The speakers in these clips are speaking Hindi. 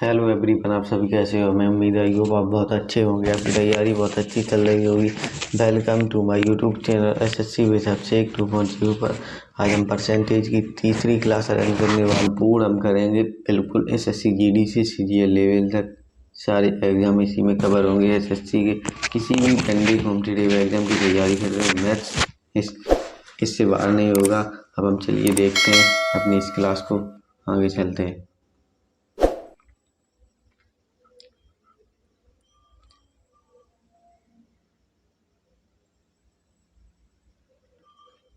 हेलो एवरीवन, आप सभी कैसे हो। मैं उम्मीद है कि आप बहुत अच्छे होंगे। आपकी तैयारी बहुत अच्छी चल रही होगी। Welcome to my YouTube channel SSC with Abhishek 2.0 पर आज हम परसेंटेज की तीसरी क्लास अरेंज करने वाले। पूर्ण हम करेंगे बिल्कुल एसएससी जीडी से सीजीएल लेवल तक सारे एग्जाम इसी में कवर होंगे। एसएससी के किसी भी पेंडिंग कॉम्पिटिटिव एग्जाम की तैयारी कर रहे हैं, मैथ्स इससे बाहर नहीं होगा। अब हम चलिए देखते हैं अपनी इस क्लास को, आगे चलते हैं।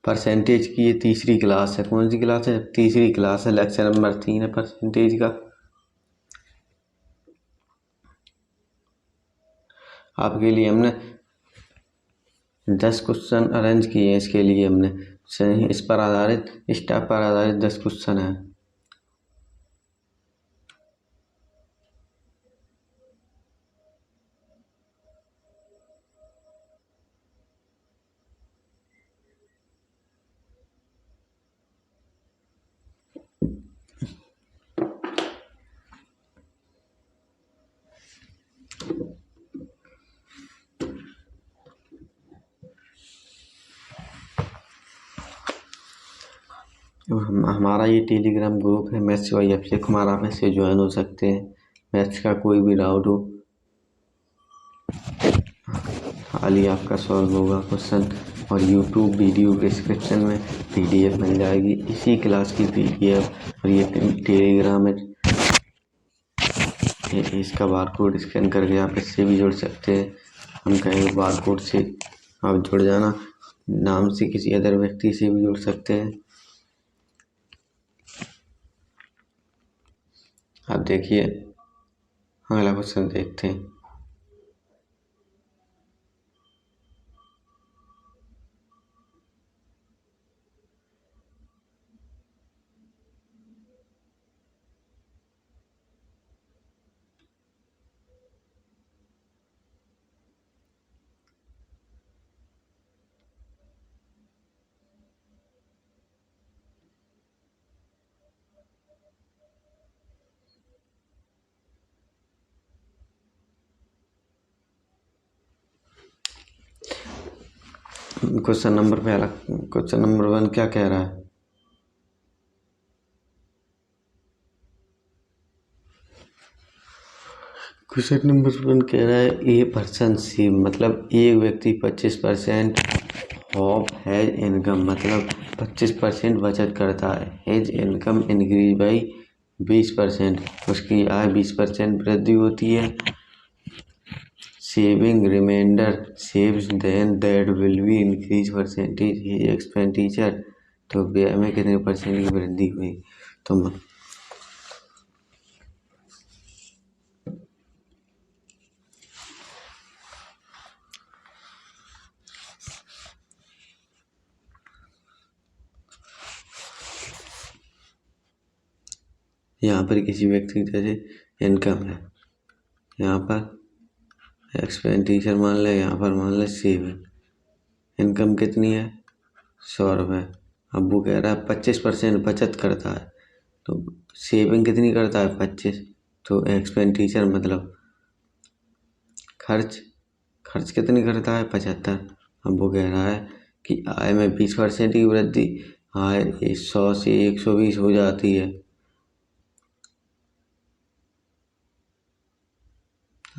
परसेंटेज की ये तीसरी क्लास है। कौन सी क्लास है? तीसरी क्लास है। लेक्चर नंबर 3 है परसेंटेज का। आपके लिए हमने 10 क्वेश्चन अरेंज किए हैं। इसके लिए हमने इस पर आधारित स्टेप पर आधारित 10 क्वेश्चन है। हमारा ये टेलीग्राम ग्रुप है मैथ्स बाय अभिषेक कुमार। आप इससे ज्वाइन हो सकते हैं। मैथ्स का कोई भी डाउट हो हाल ही आपका सॉल्व होगा क्वेश्चन। और यूट्यूब वीडियो डिस्क्रिप्शन में पीडीएफ मिल जाएगी इसी क्लास की पीडीएफ। और ये टेलीग्राम है, इसका बारकोड स्कैन करके आप इससे भी जुड़ सकते हैं। हम कहेंगे बारकोड से आप जुड़ जाना। नाम से किसी अदर व्यक्ति से भी जुड़ सकते हैं। आप देखिए, अगला क्वेश्चन देखते हैं। क्वेश्चन नंबर 1 क्या कह रहा है? क्वेश्चन नंबर 1 कह रहा है ए पर्सन सी, मतलब एक व्यक्ति 25% ऑफ हैज इनकम, मतलब 25% बचत करता है। हैज इनकम इंक्रीज बाई 20%, उसकी आय 20% वृद्धि होती है। Saving reminder saves then that will be increase percentage his expenditure, तो व्यय में कितने परसेंट की वृद्धि हुई। तो यहाँ पर किसी व्यक्ति की जैसे इनकम है, यहाँ पर एक्सपेंडिचर मान ले, यहाँ पर मान ले सेविंग। इनकम कितनी है? 100 रुपये। अब वो कह रहा है 25% बचत करता है, तो सेविंग कितनी करता है? 25। तो एक्सपेंडिचर मतलब खर्च कितनी करता है? 75। अब वो कह रहा है कि आय में 20% की वृद्धि। आय 100 से 120 हो जाती है।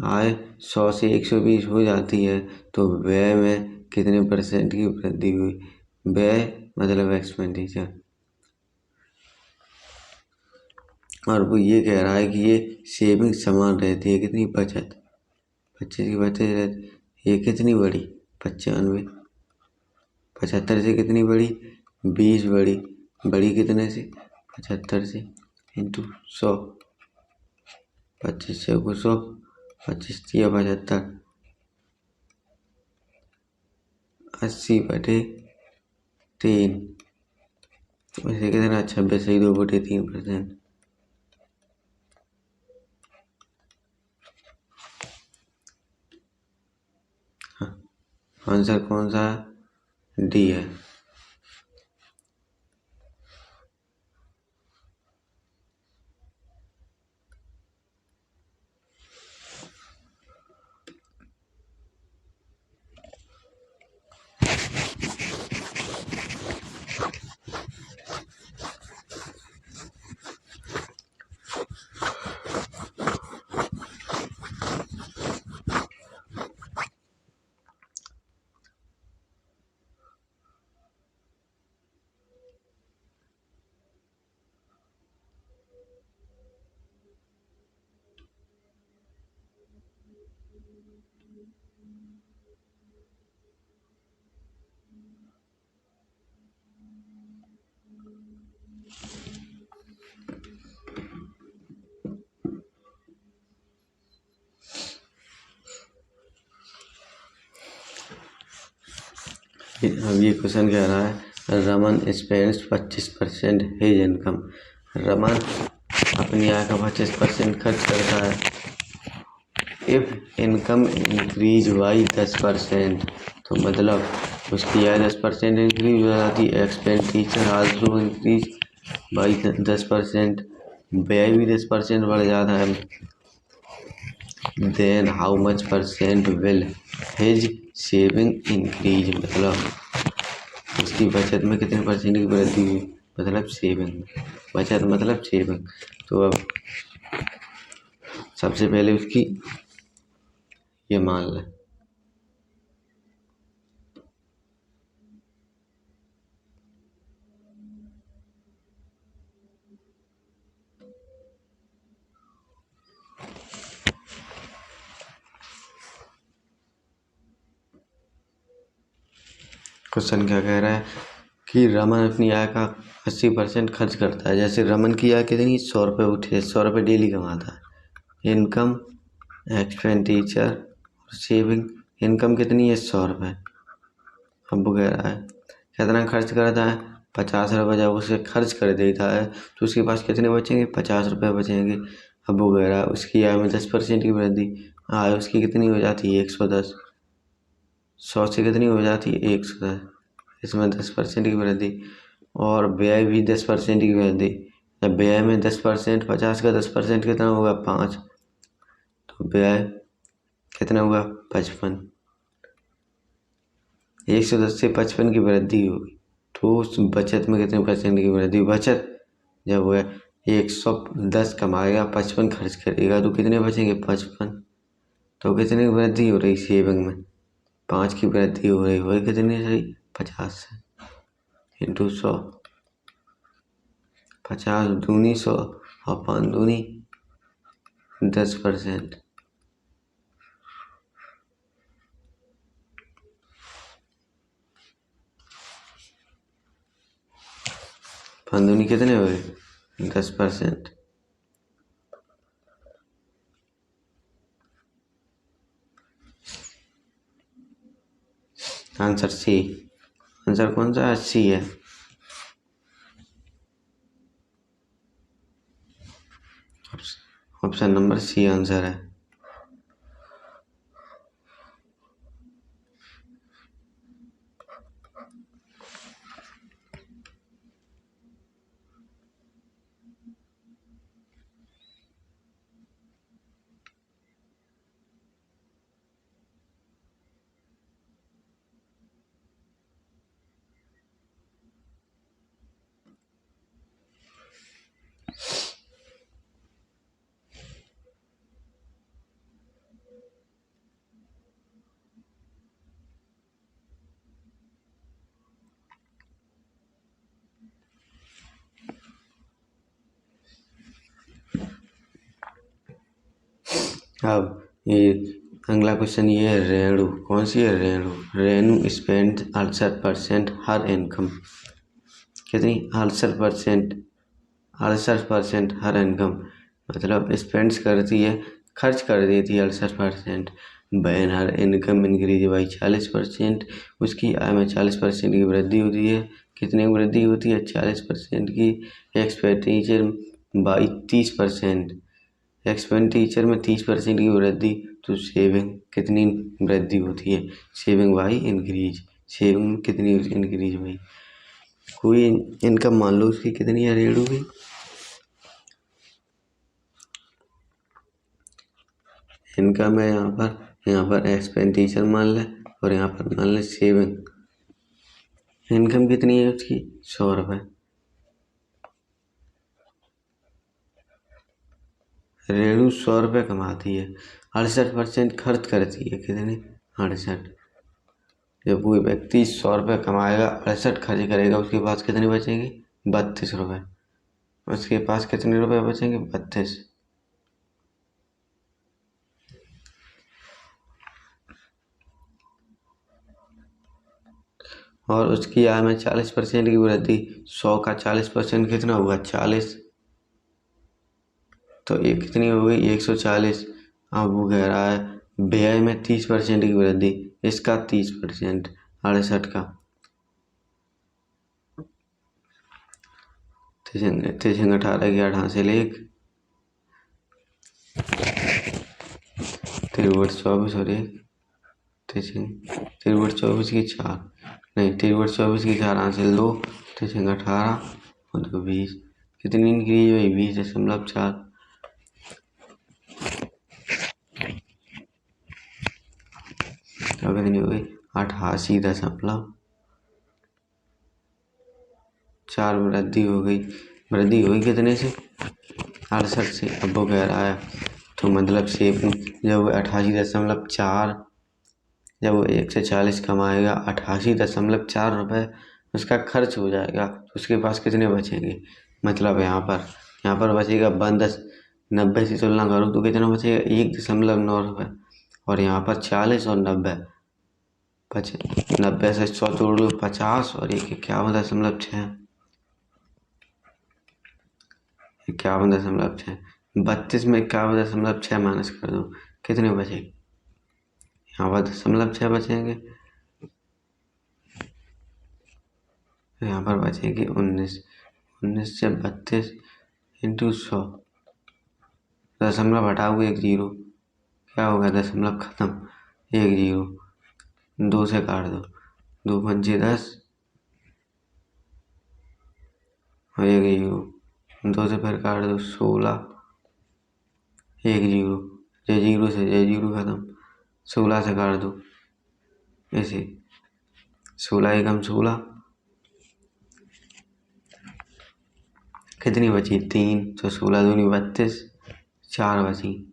आय 100 से 120 हो जाती है, तो व्यय में कितने परसेंट की वृद्धि हुई। व्यय मतलब एक्सपेंडिचर। और वो ये कह रहा है कि ये सेविंग समान रहती है, कितनी? बचत 25 की बचत रहती। ये कितनी बढ़ी? 95। 75 से कितनी बढ़ी? 20 बढ़ी। बढ़ी कितने से? 75 से, इंटू 100। 25 से 100, 25 या 75, 80/3। तो इसे कितना? 26.2/3%। आंसर कौन सा है? डी है। अब ये क्वेश्चन कह रहा है Raman spends 25% his income. Raman अपनी आय का 25% खर्च करता है। इफ इनकम इंक्रीज बाई 10%, तो मतलब उसकी आय 10% इंक्रीज हो जाती है। एक्सपेंडिचर आल्सो इंक्रीज बाई 10%, व्यय भी 10% बढ़ जाता है। Then how much percent will his saving increase, मतलब उसकी बचत में कितने परसेंट की वृद्धि हुई, मतलब सेविंग, बचत मतलब सेविंग। तो अब सबसे पहले उसकी ये मान लें। क्वेश्चन क्या कह रहा है कि रमन अपनी आय का 80% खर्च करता है। जैसे रमन की आय कितनी, 100 रुपये उठे, 100 रुपये डेली कमाता है। Income, expenditure, saving. इनकम कितनी है, 100 रुपये। अब वो कह रहा है कितना खर्च करता है, 50 रुपये। जब उसे खर्च कर देता है तो उसके पास कितने बचेंगे, 50 रुपये बचेंगे। अब वो कह रहा है उसकी आय में 10% की वृद्धि। आय उसकी कितनी हो जाती है, 110। 100 से कितनी हो जाती है, 110। इसमें 10% की वृद्धि। और व्यय भी 10% की वृद्धि। जब व्यय में 10%, 50 का 10% कितना होगा, 5। तो व्यय कितना हुआ, 55। 110 से 55 की वृद्धि होगी। तो उस बचत में कितने परसेंट की वृद्धि, बचत जब वह 110 कमाएगा, 55 खर्च करेगा, तो कितने बचेंगे, 55। तो कितने की वृद्धि हो रही, सेविंग में 5 की वृद्धि हो रही। वही कितनी रही, 50 से इंटू 100। 50 दूनी 100 और 5 दूनी 10%। 5 दूनी कितने हुए, 10%। Answer C. आंसर कौन सा, 80 है। ऑप्शन नंबर सी आंसर है। अब ये अगला क्वेश्चन ये है, रेणु कौन सी है, रेणु। रेणु स्पेंड 68% हर इनकम। कितनी, 68%। 68% हर इनकम, मतलब स्पेंड्स करती है, खर्च कर देती है 68%। Ban her income increase by 40%। उसकी आय में 40% की वृद्धि होती है। कितने की वृद्धि होती है, 40% की। Expenditure by 30%। एक्सपेंडिचर में 30% की वृद्धि। तो सेविंग कितनी वृद्धि होती है, सेविंग बाई इंक्रीज। सेविंग कितनी इंक्रीज भाई, कोई इनकम मान लो उसकी कितनी है, रेणु की। इनकम है यहाँ पर एक्सपेंडिचर मान लें, और यहाँ पर मान लें सेविंग। इनकम कितनी है उसकी, 100 रुपये। रेणु 100 रुपये कमाती है, 68% खर्च करती है। कितने, 68। जब कोई व्यक्ति 100 रुपये कमाएगा, 68 खर्च करेगा, उसके पास कितने बचेंगे, 32 रुपये। उसके पास कितने रुपए बचेंगे, 32। और उसकी आय में 40% की वृद्धि। 100 का 40% कितना हुआ? 40। तो ये कितनी हो गई? 140। अब वो कह रहा है व्यय में 30% की वृद्धि, इसका 30%, 68 का। तिरछंग 18 की 8 हासिल 1, तिरवट 24 और 1, तिरवट 24 की 4, नहीं, तिरवट 24 की 4 हासिल 2, तिरछंग 18 और 2 20। कितनी इंक्रीज हुई? 20.4। तो कितनी हो गई? 88.4 वृद्धि हो गई। वृद्धि हुई कितने से? 68 से। अब वो कह रहा है तो मतलब सेविंग जब 88.4, जब वो 1 से 40 कमाएगा 88.4 रुपये उसका खर्च हो जाएगा, तो उसके पास कितने बचेंगे? मतलब यहाँ पर बचेगा 90 से तुलना करो तो कितना बचेगा? 1.9 रुपये। और यहाँ पर 40 और 90 बचे। 90 से 100 जोड़ लो 50 और 51.6, 51.6। 32 में 51.6 माइनस कर दो, कितने बचे? यहाँ पर 0.6 बचेंगे, यहाँ पर बचेंगे 19। 19 से 32 इंटू 100, दशमलव हटाओ 1 0, क्या होगा? दशमलव खत्म, 1 0, 2 से काट दो, 2 पंचे 10 और 1 0, 2 से फिर काट दो 16, 1 0, जे 0 से जे 0 खत्म, 16 से काट दो ऐसे, 16 एकम 16, कितनी बची? 3। तो 16 दूनी 32, 4 बची।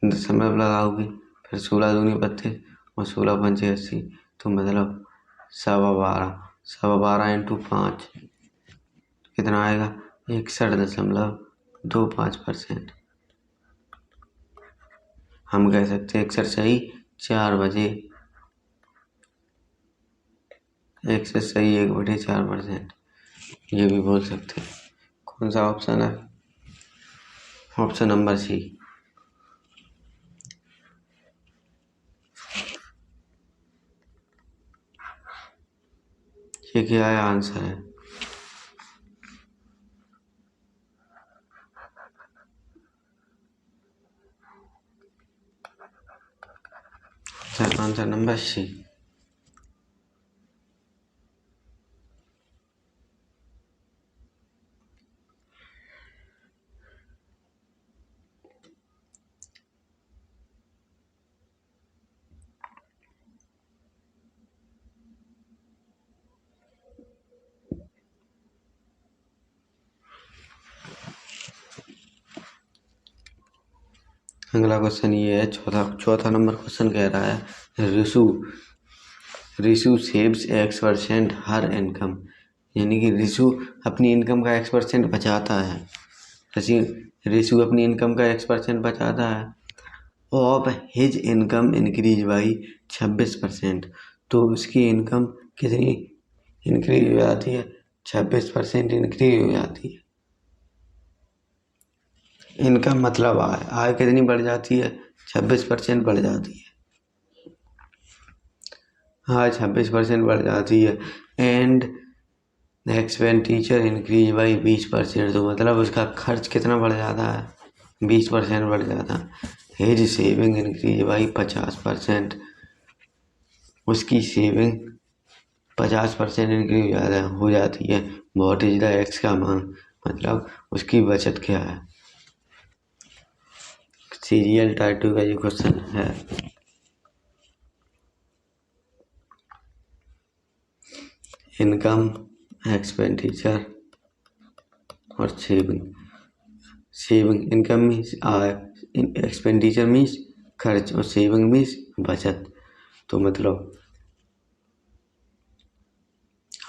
दशमलव लगाओगे, फिर 16 दूनी 32 और 16 पंचे 80, तो मतलब 12.5 इंटू 5 कितना आएगा? 61.25%। हम कह सकते हैं 61 सही 4 बजे, 61 सही 1/4%, ये भी बोल सकते हैं। कौन सा ऑप्शन है? Option number C. ये क्या है? आंसर है। Answer number C. अगला क्वेश्चन ये है, चौथा नंबर क्वेश्चन कह रहा है रिशु सेव्स X% हर इनकम, यानी कि रिशु अपनी इनकम का X% बचाता है। रिशु अपनी इनकम का X% बचाता है। Of his income increase by 26%, तो उसकी इनकम कितनी इंक्रीज हो जाती है? 26% इंक्रीज हो जाती है। इनकम मतलब आय कितनी बढ़ जाती है? 26% बढ़ जाती है। हाँ, 26% बढ़ जाती है। एंड एक्सपेंडिचर इंक्रीज बाई 20%, तो मतलब उसका खर्च कितना बढ़ जाता है? 20% बढ़ जाता है। हिज सेविंग इंक्रीज बाई 50%, उसकी सेविंग 50% इंक्रीज हो जाती है। व्हाट इज द एक्स का मान, मतलब उसकी बचत क्या है? सीरियल टाइप 2 का ये क्वेश्चन है। इनकम, एक्सपेंडिचर और सेविंग इनकम मीन्स आय, एक्सपेंडिचर मीन्स खर्च और सेविंग मीन्स बचत। तो मतलब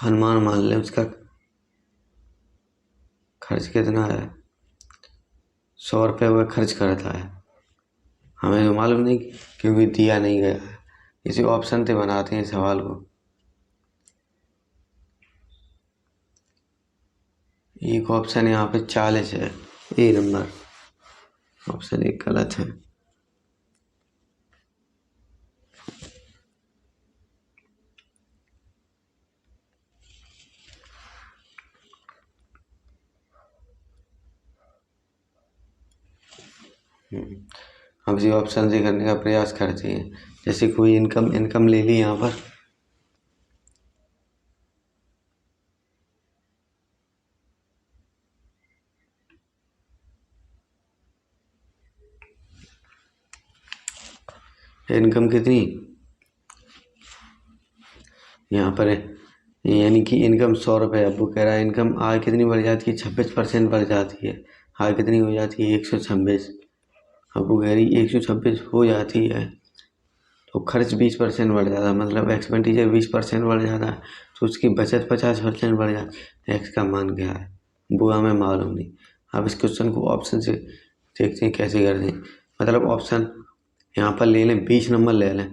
अनुमान मान लें उसका खर्च कितना है? 100 रुपये वह खर्च करता है। हमें तो मालूम नहीं क्योंकि दिया नहीं गया है, इसी ऑप्शन से बनाते हैं सवाल को। एक ऑप्शन यहाँ पे 40 है, ए नंबर। ऑप्शन एक गलत है। अब जी ऑप्शन से करने का प्रयास करते हैं। जैसे कोई इनकम ले ली यहाँ पर, इनकम कितनी यहाँ पर है, यानी कि इनकम 100 रुपये। अब वो कह रहा है इनकम आय कितनी बढ़ जाती है, 26% बढ़ जाती है। आय कितनी हो जाती है, 126। अब वो कह रही 126 हो जाती है तो खर्च 20% बढ़ जाता है, मतलब एक्सपेंडिचर 20% बढ़ जाता है, तो उसकी बचत 50% बढ़ जाती है। एक्स का मान क्या है वो हमें मालूम नहीं। अब इस क्वेश्चन को ऑप्शन से देखते हैं कैसे करते हैं। मतलब ऑप्शन यहाँ पर ले लें, 20 नंबर ले लें,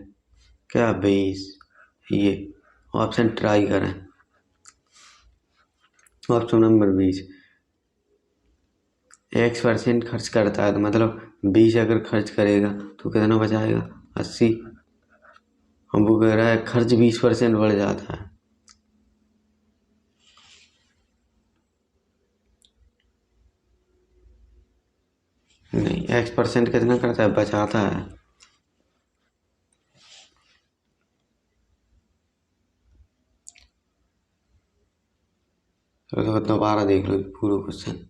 क्या 20, ये ऑप्शन ट्राई करें। ऑप्शन नंबर 20, X% खर्च करता है, तो मतलब 20 अगर खर्च करेगा तो कितना बचाएगा, 80। हम वो कह रहा है खर्च 20% बढ़ जाता है। नहीं, X% कितना करता है, बचाता है। तो दोबारा देख लो पूरा क्वेश्चन।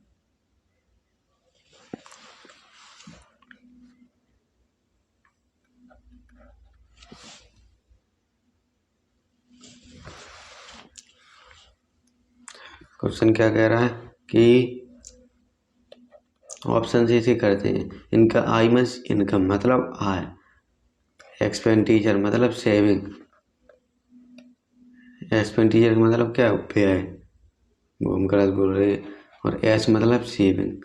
क्वेश्चन क्या कह रहा है कि ऑप्शन से इसे करते हैं। इनका आई मीन्स इनकम मतलब आय, एक्सपेंडिचर मतलब सेविंग, एक्सपेंडिचर मतलब क्या, व्यय, वो हम गलत बोल रहे हैं। और एस मतलब सेविंग,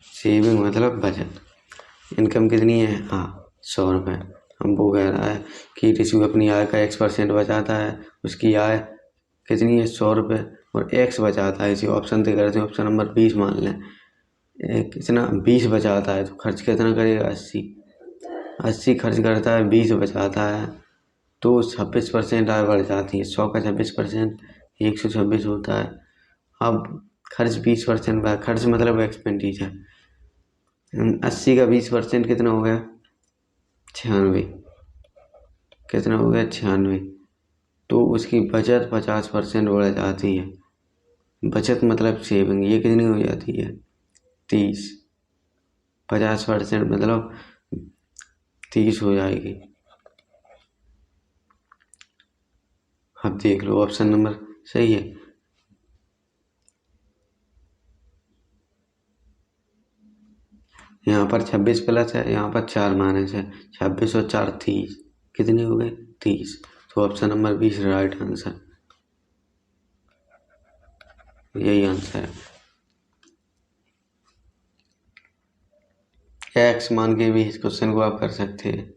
सेविंग मतलब बचत। इनकम कितनी है, हाँ 100 रुपये। हम वो कह रहा है कि ऋषि अपनी आय का X% बचाता है, उसकी आय कितनी है, 100 रुपये, और X बचाता है। इसी ऑप्शन से करते हैं, ऑप्शन नंबर 20 मान लें। कितना 20 बचाता है तो खर्च कितना करेगा, 80। 80 खर्च करता है, 20 बचाता है, तो 26% आय बढ़ जाती है। 100 का 26% 126 होता है। अब खर्च 20% बढ़ा, खर्च मतलब एक्सपेंडिचर, 80 का 20% कितना हो गया, 96। कितना हो गया, 96। तो उसकी बचत 50% बढ़ जाती है। बचत मतलब सेविंग, ये कितनी हो जाती है, 30। 50% मतलब 30 हो जाएगी। अब देख लो ऑप्शन नंबर सही है। यहाँ पर 26 प्लस है, यहाँ पर 4 माइनस है, 26 और 4 30, कितने हो गए, 30। तो ऑप्शन नंबर 20 राइट आंसर, यही आंसर है। एक्स मान के भी इस क्वेश्चन को आप कर सकते हैं।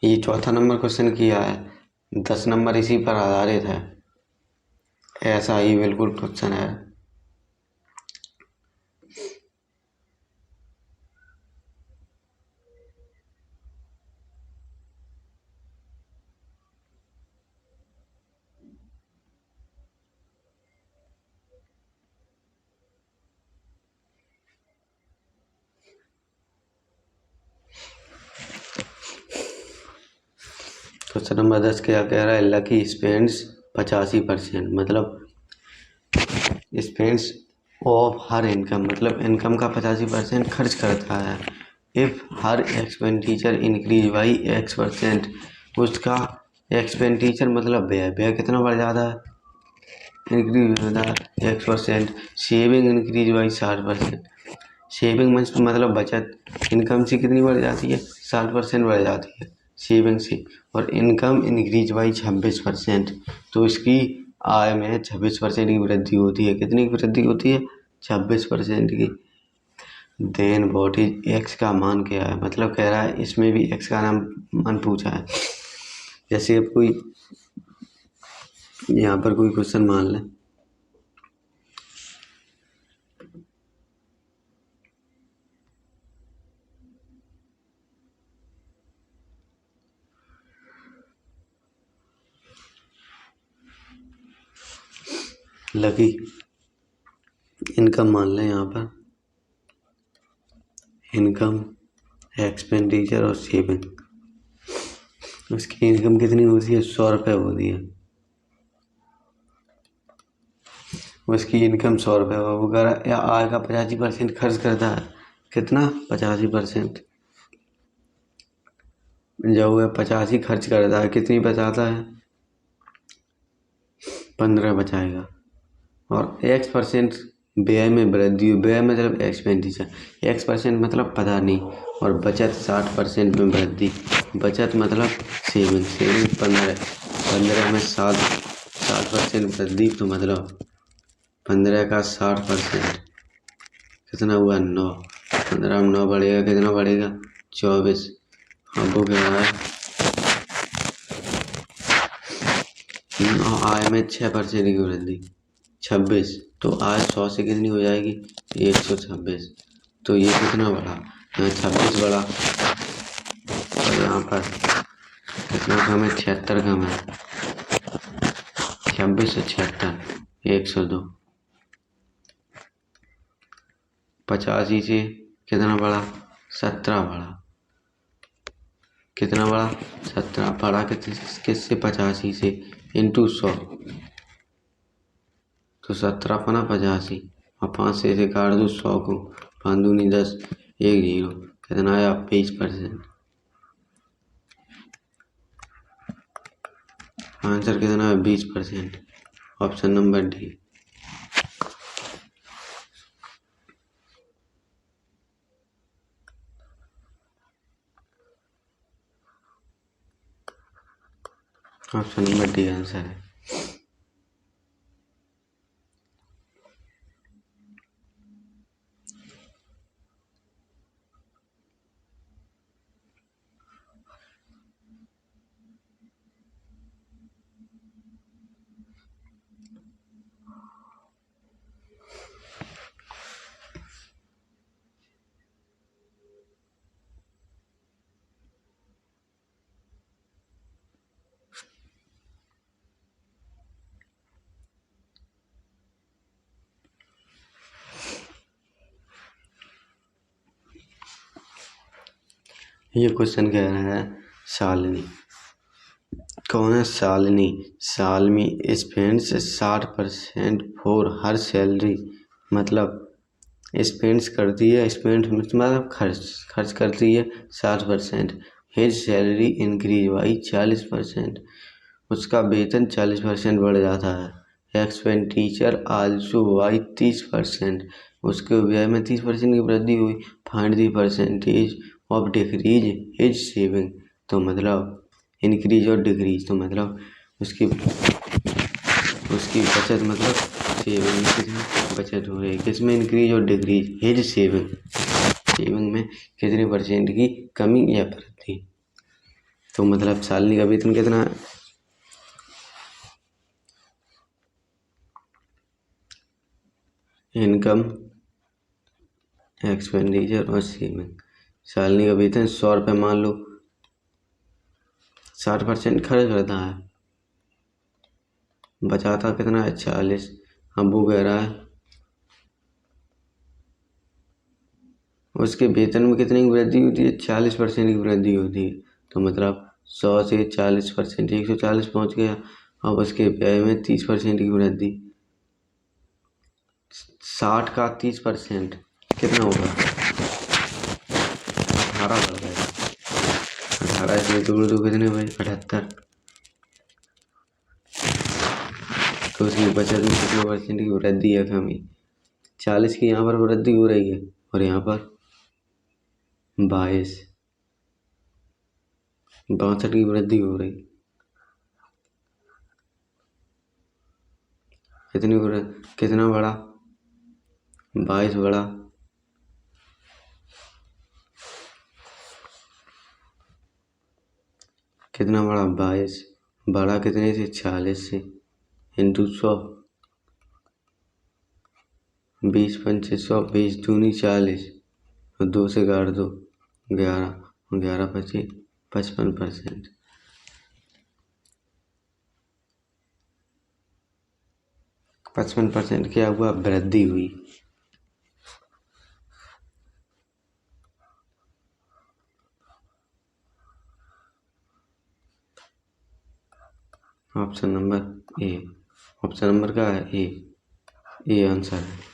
ये चौथा नंबर क्वेश्चन किया है, 10 नंबर इसी पर आधारित है। ऐसा ही बिल्कुल क्वेश्चन है। क्वेश्चन नंबर 10 क्या कह रहा है, लकी स्पेंड्स 85%, मतलब स्पेंड्स ऑफ हर इनकम, मतलब इनकम का 85% खर्च करता है। If her expenditure increase by X%, उसका एक्सपेंडिचर मतलब व्यय, व्यय कितना बढ़ जाता है, इंक्रीज होता है X%। Saving increase by 60%, saving मतलब बचत इनकम से कितनी बढ़ जाती है, 60% बढ़ जाती है। सेविंग से। और इनकम इंक्रीज बाई 26%, तो इसकी आय में 26% की वृद्धि होती है। कितनी की वृद्धि होती है? 26% की। देन व्हाट इज एक्स का मान क्या है? मतलब कह रहा है इसमें भी एक्स का मान पूछा है। जैसे अब कोई यहाँ पर कोई क्वेश्चन मान लें, लकी इनकम मान लें। यहाँ पर इनकम, एक्सपेंडिचर और सेविंग। उसकी इनकम कितनी होती है? 100 रुपये होती है। उसकी इनकम 100 रुपये वगैरह या आय का 85% खर्च करता है। कितना? 85%। जब वह 85 खर्च करता है, कितनी बचाता है? 15 बचाएगा। और X% व्यय में वृद्धि, व्यय मतलब एक्सपेंडिचर, X% मतलब पता नहीं। और बचत 60% में वृद्धि, बचत मतलब सेविंग, सेविंग 15 में 60% वृद्धि, तो मतलब 15 का 60%, कितना हुआ? 9। 15 में 9 बढ़ेगा, कितना बढ़ेगा? 24। अब वो क्या है? आय में 6% की वृद्धि, 26। तो आय 100 से कितनी हो जाएगी? 126। तो ये कितना बढ़ा? यहाँ 26 बढ़ा। और यहाँ पर कितना कम है? 76 कम है। 26 से 76, 102। 85 से कितना बढ़ा? 17 बढ़ा। कितना बढ़ा? 17 बढ़ा। किससे? 85 से, इंटू 100, तो 17 पना 85। और 5 से काट दो 100 को, 5 दूनी 10, 1 0। कितना आया? 20%। आंसर कितना है? 20%। Option number D. Option number D answer है। ये क्वेश्चन कह रहा है शालिनी। कौन है? Shalini. Shalini spends 60% for her salary, मतलब स्पेंड्स करती है, स्पेंड मतलब खर्च करती है 60%। हिज सैलरी इंक्रीज बाई 40%, उसका वेतन 40% बढ़ जाता है। एक्सपेंडिचर आल्सो बाई 30%, उसके व्यय में 30% की वृद्धि हुई। Find the percentage of decrease his saving, तो मतलब इंक्रीज और डिक्रीज, तो मतलब उसकी बचत, मतलब सेविंग में कितनी बचत हो रही है? किसमें इंक्रीज और डिक्रीज? हिज सेविंग, सेविंग में कितने परसेंट की कमी या वृद्धि? तो मतलब शालिनी का वेतन कितना है? इनकम, एक्सपेंडिचर और सेविंग। शालिनी का वेतन 100 रुपये मान लो, 60% खर्च करता है, बचाता कितना है? 40। अब वो कह रहा है उसके वेतन में कितनी की वृद्धि होती है? 40% की वृद्धि होती है। तो मतलब 100 से 40%, 140 पहुँच गया। अब उसके व्यय में 30% की वृद्धि, 60 का 30% कितना होगा? 18 बढ़ गया। 18 इसमें जोड़ दो, कितने भाई? 78। तो उसकी बचत में कितने परसेंट की वृद्धि है? कमी। 40 की यहाँ पर वृद्धि हो रही है और यहाँ पर 22। 62 की वृद्धि हो रही। कितना बढ़ा? 22 बढ़ा। कितना बढ़ा? 22 बढ़ा कितने से? 46 से। इंटू 100। 20 पंचे 100, 20 दूनी 40 और 2 से काट दो 11, 11 पचे 55%। 55% क्या हुआ? वृद्धि हुई। Option number A. Option number क्या है? ए आंसर है।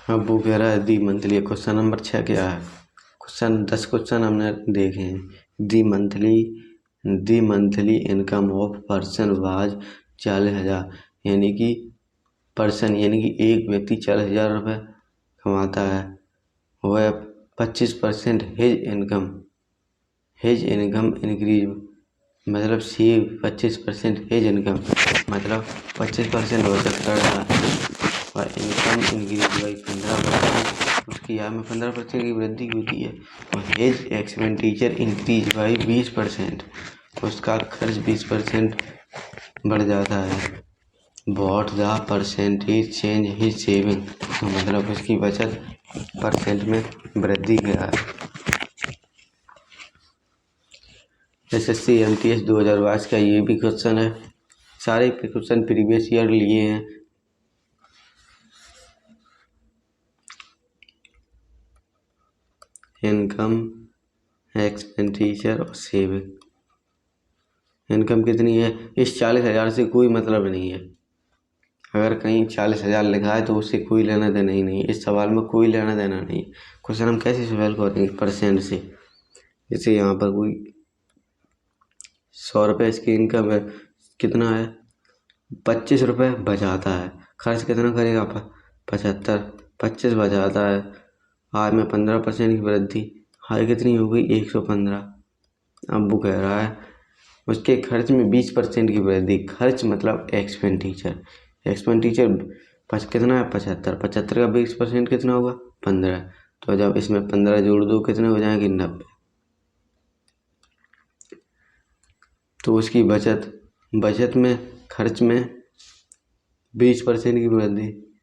अब वो कह रहा है दी मंथली। क्वेश्चन नंबर 6 क्या है? 10 क्वेश्चन हमने देखे हैं। The monthly income of person was 40,000, यानी कि पर्सन यानी कि एक व्यक्ति 40,000 रुपये कमाता है। वह 25% हिज इनकम इंक्रीज, मतलब सी 25% हिज इनकम, मतलब 25% हो सकता है। और इनकम इंक्रीज बाई 15%, उसकी आय में 15% की वृद्धि होती है। और हिज एक्सपेंडिचर इंक्रीज बाई 20%, उसका खर्च 20% बढ़ जाता है। What the percentage change his saving, तो मतलब उसकी बचत परसेंट में वृद्धि क्या है। SSC MTS 2022 का ये भी क्वेश्चन है। सारे क्वेश्चन प्रीवियस ईयर लिए हैं। इनकम, एक्सपेंडिचर और सेविंग। इनकम कितनी है? इस 40,000 से कोई मतलब नहीं है। अगर कहीं 40,000 लिखा है तो उससे कोई लेना देना ही नहीं। इस सवाल में कोई लेना देना नहीं। क्वेश्चन हम कैसे सॉल्व करेंगे? परसेंट से। जैसे यहाँ पर कोई 100 रुपये इसकी इनकम है, कितना है? 25 रुपये बचाता है। खर्च कितना करेगा? 75। 25 बचाता है। आय में 15% की वृद्धि। आय कितनी हो गई? 115। अब वो कह रहा है उसके खर्च में 20% की वृद्धि। खर्च मतलब एक्सपेंडिचर। एक्सपेंडिचर कितना है? 75। 75 का 20% कितना होगा? 15। तो जब इसमें 15 जोड़ दो कितने हो जाएंगे? 90। तो उसकी बचत में, खर्च में 20% की वृद्धि।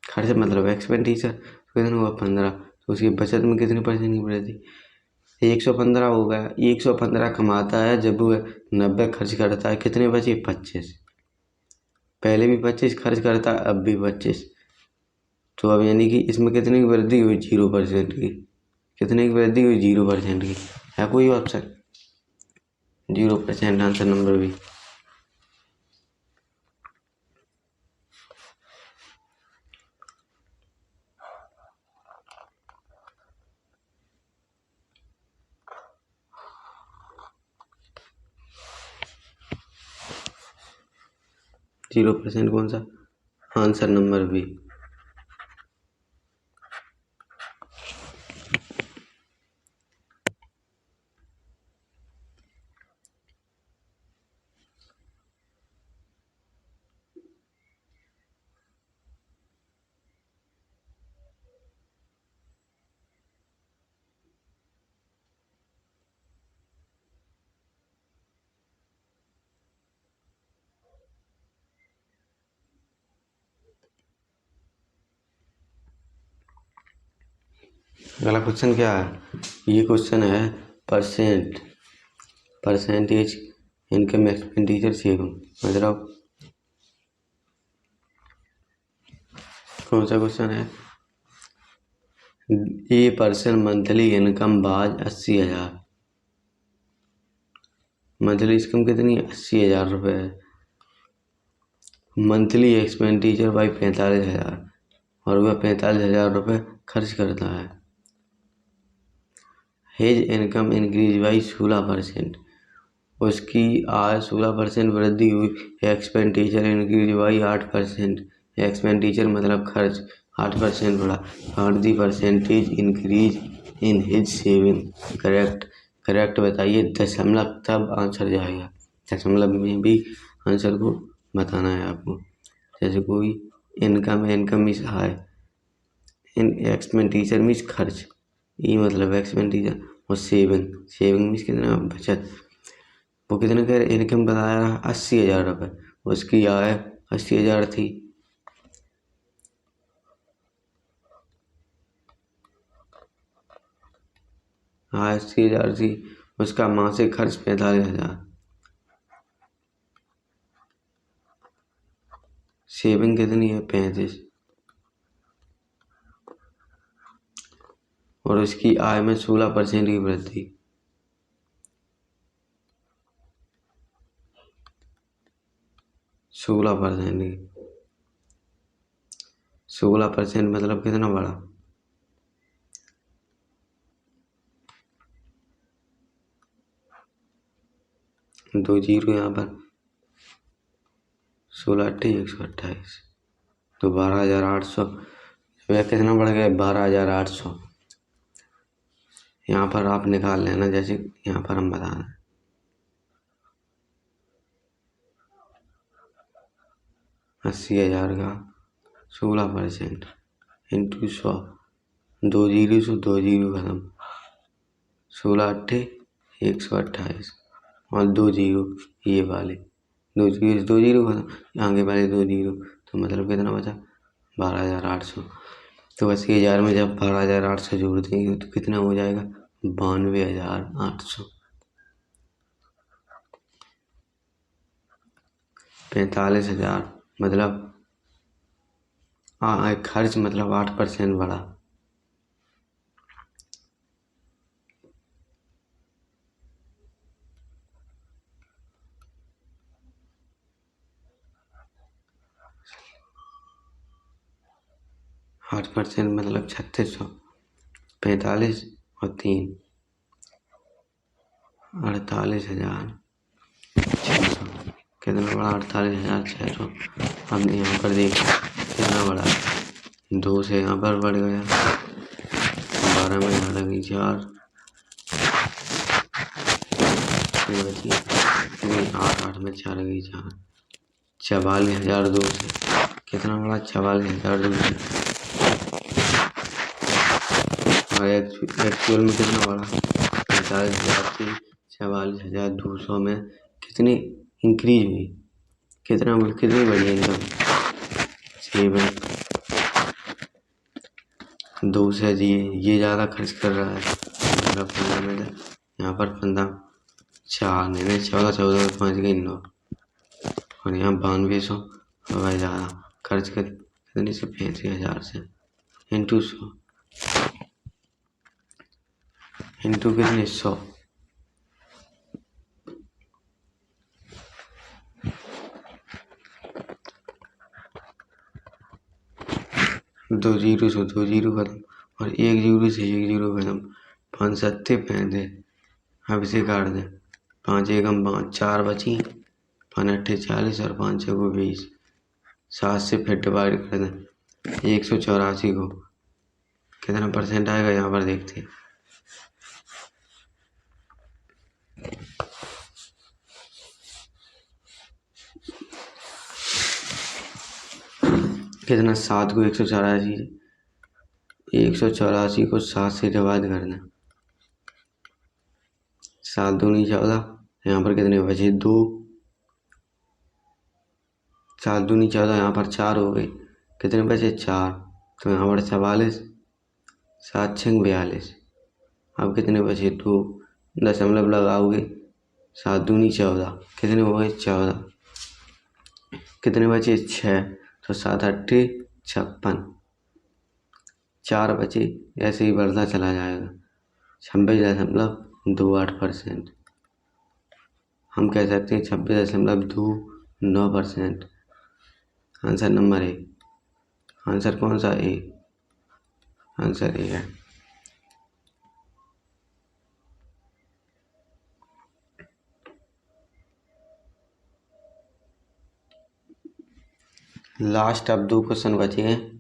खर्च मतलब एक्सपेंडिचर कितना हुआ? 15। तो उसकी बचत में कितनी परसेंट की वृद्धि? 115 हो गया। 115 कमाता है, जब वो 90 खर्च करता है कितने बचे? 25। पहले भी 25 खर्च करता है, अब भी 25। तो अब यानी कि इसमें कितने की वृद्धि हुई? 0% की। कितने की वृद्धि हुई? 0% की। है कोई ऑप्शन? 0% answer number B. 0% कौन सा? Answer number B. अगला क्वेश्चन क्या है? ये क्वेश्चन है परसेंटेज इनकम एक्सपेंडिचर सेविंग। मतलब कौन सा क्वेश्चन है? ए पर्सन मंथली इनकम बाज 80,000। मंथली इनकम कितनी है? 80,000 रुपये है। मंथली एक्सपेंडिचर बाई 45,000, और वह 45,000 रुपये खर्च करता है। His income increase by 16%। उसकी आय 16% वृद्धि हुई। Expenditure increase by 8%। एक्सपेंडिचर मतलब खर्च 8% बढ़ा। Find the percentage increase in his saving. Correct बताइए। दशमलव तब आंसर जाएगा। दशमलव में भी आंसर को बताना है आपको। जैसे कोई इनकम मीन्स आय, इन एक्सपेंडिचर मीन्स खर्च, ई मतलब एक्सपेंडिचर, और सेविंग मीन्स कितना? बचत। वो कितने का इनकम बताया रहा? 80,000 रुपये। उसकी आय 80,000 थी। आय 80,000 थी। उसका मासिक खर्च 45,000। सेविंग कितनी है? 35। और उसकी आय में 16% की वृद्धि। 16% की। 16% मतलब कितना बड़ा? दो जीरो यहाँ पर। 16 अट्ठी 128, तो 12,800। वह कितना बढ़ गया? 12,800। यहाँ पर आप निकाल लेना, जैसे यहाँ पर हम बता रहे हैं। 80,000 का 16% इंटू 100। दो जीरो से दो जीरो खत्म। 16 अट्ठे 128, और दो जीरो ये वाले। दो जीरो से दो जीरो खत्म, आगे वाले दो जीरो, तो मतलब कितना बचा? 12,800। तो 80,000 में जब 12,800 जोड़ देंगे तो कितना हो जाएगा? 92,800। 45,000 मतलब खर्च मतलब 8% बढ़ा। आठ परसेंट मतलब 3600। 45 और 3 48,600। कितना बड़ा? 48,600। अब यहाँ पर देखिए कितना बड़ा है। 2 से यहाँ पर बढ़ गया। 12 में यहाँ लगी 4, बची 8 में 4 लगी 4। 44,200 से कितना बड़ा? 44,200 से। और एक्चुअल में कितना बड़ा? 45,000 से 44,200 में कितनी इंक्रीज हुई? कितनी बढ़ी इनकम? 7। 2 से ये ज़्यादा खर्च कर रहा है। मतलब 15 में यहाँ पर 15, 4 नहीं 14 5 गई 9, और यहाँ 9200। वह ज़्यादा खर्च कर कितनी से? 35,000 से। इंटू 100 इंटू कितने? 100। दो जीरो से दो जीरो खत्म, और एक जीरो से एक जीरो खत्म। 5 सत्ते 35। अब इसे काट दें। 5 एकम 5, 4 बची। 5 अट्ठे 40 और 5 छको 20। 7 से फिर डिवाइड कर दें। 184 को कितना परसेंट आएगा? यहाँ पर देखते हैं। कितना? 7 को 184, 184 को 7 से डिवाइड कर दें। 7 दूनी 14। यहाँ पर कितने बचे? 2। 7 दूनी 14, यहाँ पर 4 हो गए। कितने बचे? 4। तो यहाँ पर 44। 7 छंग 42। अब कितने बचे? 2 दशमलव लगाओगे, 7 दूनी 14, कितने हो गए? 14। कितने बचे? 6, तो 7 अट्ठे 56, 4 बचे, ऐसे ही बढ़ता चला जाएगा। 26.28%। हम कह सकते हैं 26.29%। Answer number A. आंसर कौन सा? ए। आंसर ए है। लास्ट अब 2 क्वेश्चन बचे हैं।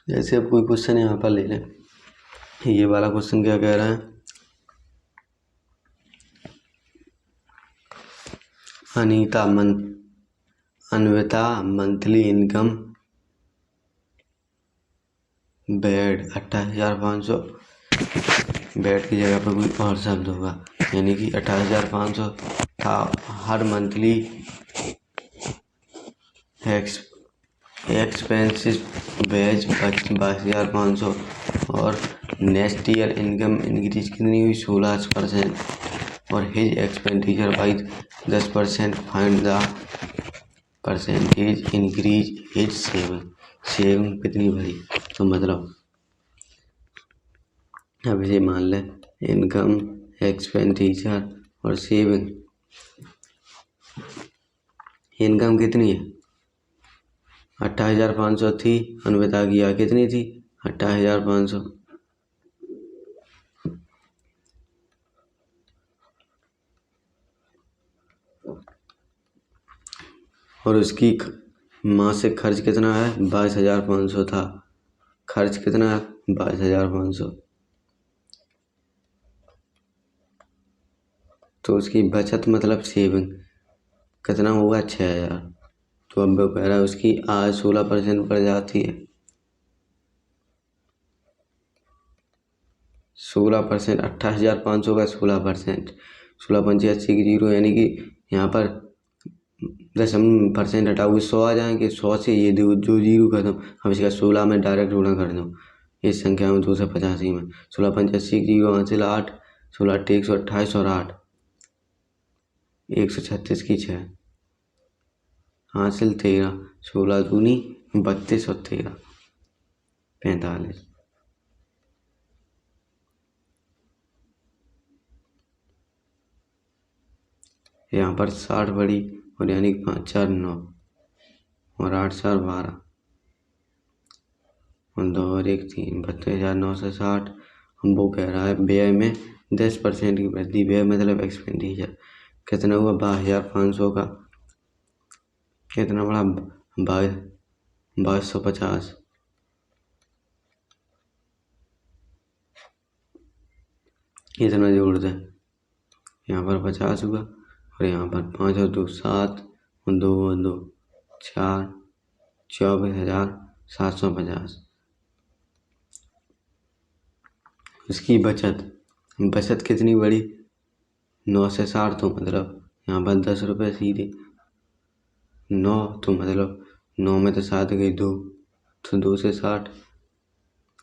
जैसे अब कोई क्वेश्चन यहाँ पर ले लें। ये वाला क्वेश्चन क्या कह रहा है? Anvita monthly income bed 28,500। Bed की जगह पर कोई और शब्द होगा, यानी कि 28,500 था। हर मंथली एक्सपेंसिस वेज 22,500 और नेक्स्ट ईयर इनकम इंक्रीज कितनी हुई? 16%। और his expenditure by 10%। Find the percentage increase his saving कितनी बढ़ी? तो मतलब अब इसे मान लें इनकम, एक्सपेंडिचर और सेविंग। इनकम कितनी है? 28,500 थी। अन्विता की आय कितनी थी? 28,500। और उसकी मासिक खर्च कितना है? 22,500 था। खर्च कितना है? 22,500। तो उसकी बचत मतलब सेविंग कितना होगा? 6,000। तो अब वो कह रहा है उसकी आय 16% बढ़ जाती है। 16%, 28,500 का 16%, 16 85 की 0, यानी कि यहाँ पर 10% हटाओगे 100 आ जाएंगे। 100 से ये जो 0 खत्म, हम इसका 16 में डायरेक्ट गुणा कर दो। इस संख्या में 285 में 16 5 80 की 0 हासिल 8, 16 8 128 और 8 136 की 6 हासिल 13, 16 दूनी 32 और 13 45। यहाँ पर 60 बड़ी और यानी 5 4 9 और 8 4 12 और 2 और 1 3, 32,960। हम वो कह रहा है व्यय में 10% की वृद्धि। व्यय मतलब एक्सपेंडिचर कितना हुआ? 22,500 का कितना बड़ा? 2250। इतना जोड़ दें, यहाँ पर 50 हुआ और यहाँ पर 5 और 2 7 और 2 और 2 4, 24,750। उसकी बचत कितनी बड़ी? 9 से 60, तो मतलब यहाँ पर 10 रुपये सीधे। 9 तो मतलब 9 में तो 7 गई 2, तो 2 से 60,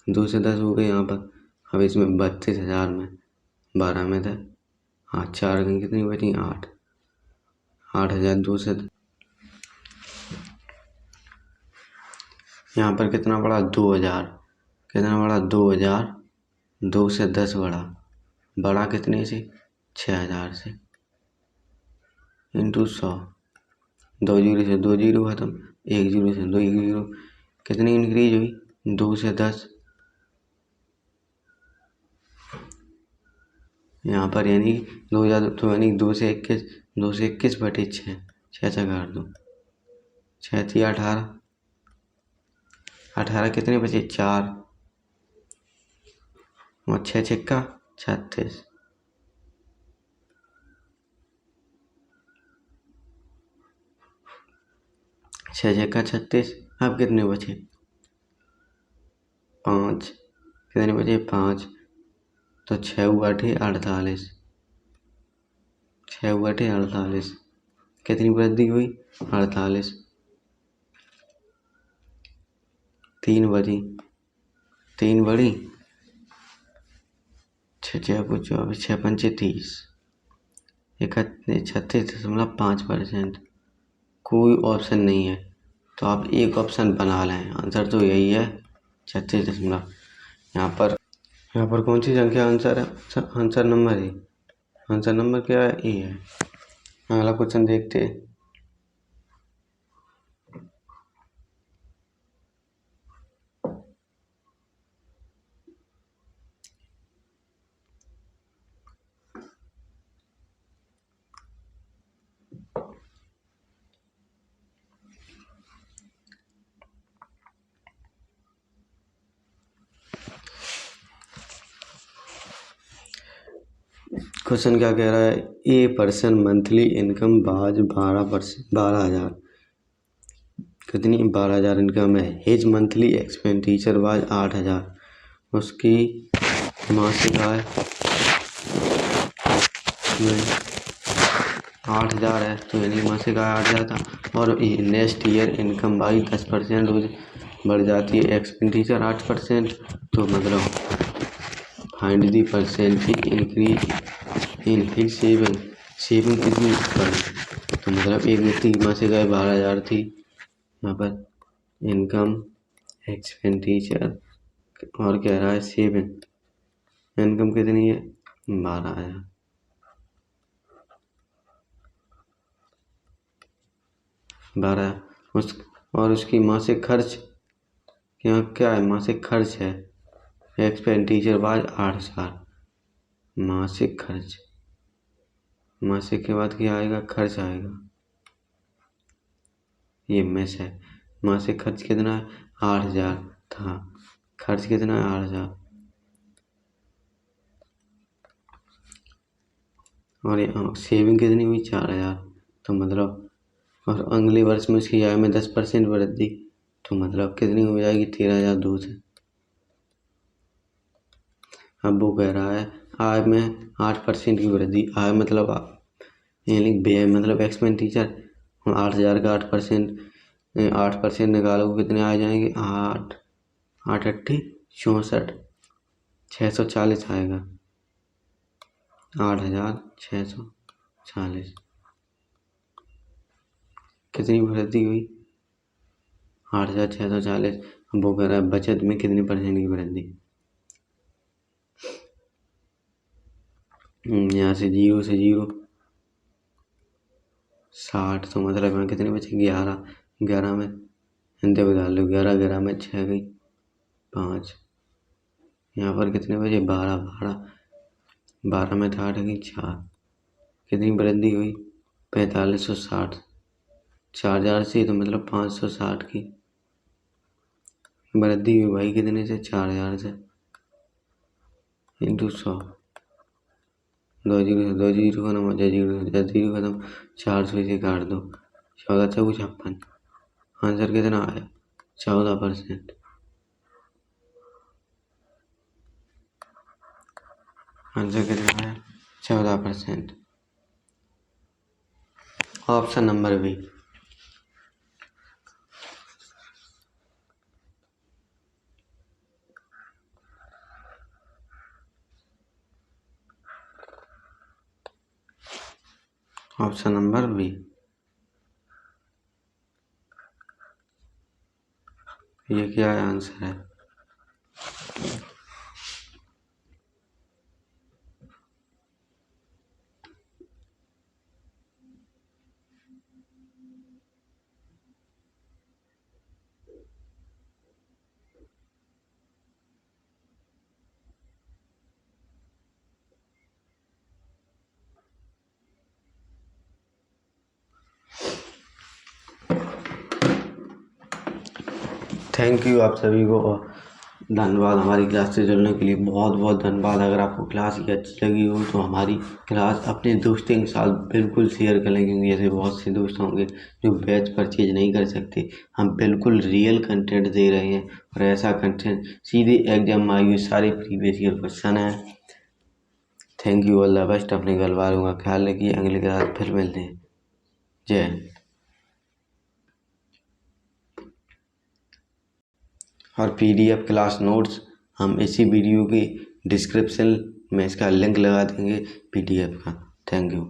2 से 10 हो गए यहाँ पर। अब इसमें 32,000 में 12 में था। हाँ 4 गई, कितनी बची? 8, 8,000 2 से। यहाँ पर कितना बड़ा? 2,000। कितना बड़ा? 2,000। 2 से 10 बड़ा कितने से? 6,000 से इंटू 100। 2 जीरो से 2 जीरो खत्म, 1 जीरो से 2 1 जीरो। कितनी इंक्रीज हुई? 2 से 10। यहाँ पर यानी 2,000, तो यानी 2 से 21, 2 से 21 बटे 6, 6 6 काट दो, 6 थी 18, 18 कितने बचे? 4 और 6 6 36। छः छः का 36। अब कितने बचे? 5। कितने बचे? 5। तो 6 हुआ 48। 6 हुआ 48। कितनी वृद्धि हुई? 48। 3 बची। 3 बड़ी। 6 6 को 24, 6 पंचे 30। 36.5%। कोई ऑप्शन नहीं है, तो आप एक ऑप्शन बना लें। आंसर तो यही है 36 दशमलव। यहाँ पर कौन सी संख्या आंसर है? आंसर नंबर है। आंसर नंबर क्या है? ए है। अगला क्वेश्चन देखते हैं। क्वेश्चन क्या कह रहा है? ए पर्सन मंथली इनकम बाज 12,000। कितनी? 12,000 इनकम है। हिज मंथली एक्सपेंडिचर बाज 8,000। उसकी मासिक आय 8,000 है, तो यानी मासिक आय 8,000 था। और नेक्स्ट ईयर इनकम बाई 10% बढ़ जाती है, एक्सपेंडिचर 8%। तो मतलब find the percentage increase in his saving. Saving कितनी बढ़ी? तो मतलब एक व्यक्ति की मासिक आय 12,000 थी। यहाँ पर इनकम, एक्सपेंडिचर और कह रहा है सेविंग। इनकम कितनी है? 12,000। 12। और उसकी मासिक खर्च क्या है? मासिक खर्च है एक्सपेंडिचर बाय 8,000। मासिक खर्च, मासिक के बाद क्या आएगा? खर्च आएगा। ये मिस है। मासिक खर्च कितना है? 8,000 था। खर्च कितना है? 8,000। और ये सेविंग कितनी हुई? 4,000। तो मतलब और अगले वर्ष में उसकी आय में 10% वृद्धि, तो मतलब कितनी हो जाएगी? 13,002 से। अब वो कह रहा है आय में 8% की वृद्धि। आय मतलब यानी व्यय मतलब एक्सपेंडिचर। 8,000 का 8%, 8% निकालो कितने आ जाएंगे? 8 8 अट्ठी 64, 640 आएगा। 8,640। कितनी वृद्धि हुई? 8,640। वो कह रहा है बचत में कितनी परसेंट की वृद्धि? यहाँ से 0 से 0 60। तो मतलब यहाँ कितने बचे? 11। 11 में हिंदे बता लो। 11 11 में 6 गई 5। यहाँ पर कितने बचे? 12 12। 12 में 8 गई 4। कितनी वृद्धि हुई? 4560। 4,000 से, तो मतलब 560 की वृद्धि हुई भाई। कितने से? 4,000 से। इंटू 100। 2 जीरो से 2 जीरो खत्म हो जाए, जीरो से जीरो खत्म। 400 से काट दो। 14 चौक 56। आंसर कितना आया? 14%। आंसर कितना आया? 14%। Option number B. Option number B. ये क्या है? आंसर है। थैंक यू आप सभी को। धन्यवाद हमारी क्लास से जुड़ने के लिए, बहुत बहुत धन्यवाद। अगर आपको क्लास ये अच्छी लगी हो तो हमारी क्लास अपने दोस्तों के साथ बिल्कुल शेयर करें, क्योंकि ऐसे बहुत से दोस्त होंगे जो बैच परचेज नहीं कर सकते। हम बिल्कुल रियल कंटेंट दे रहे हैं और ऐसा कंटेंट सीधे एग्जाम में आए सारे प्रीवियस ईयर क्वेश्चन हैं। Thank you, all the best. अपने घर वालों का ख्याल रखिए, अगले क्लास फिर मिलते हैं। जय हिंद। और PDF क्लास नोट्स हम इसी वीडियो के डिस्क्रिप्शन में इसका लिंक लगा देंगे PDF का। Thank you.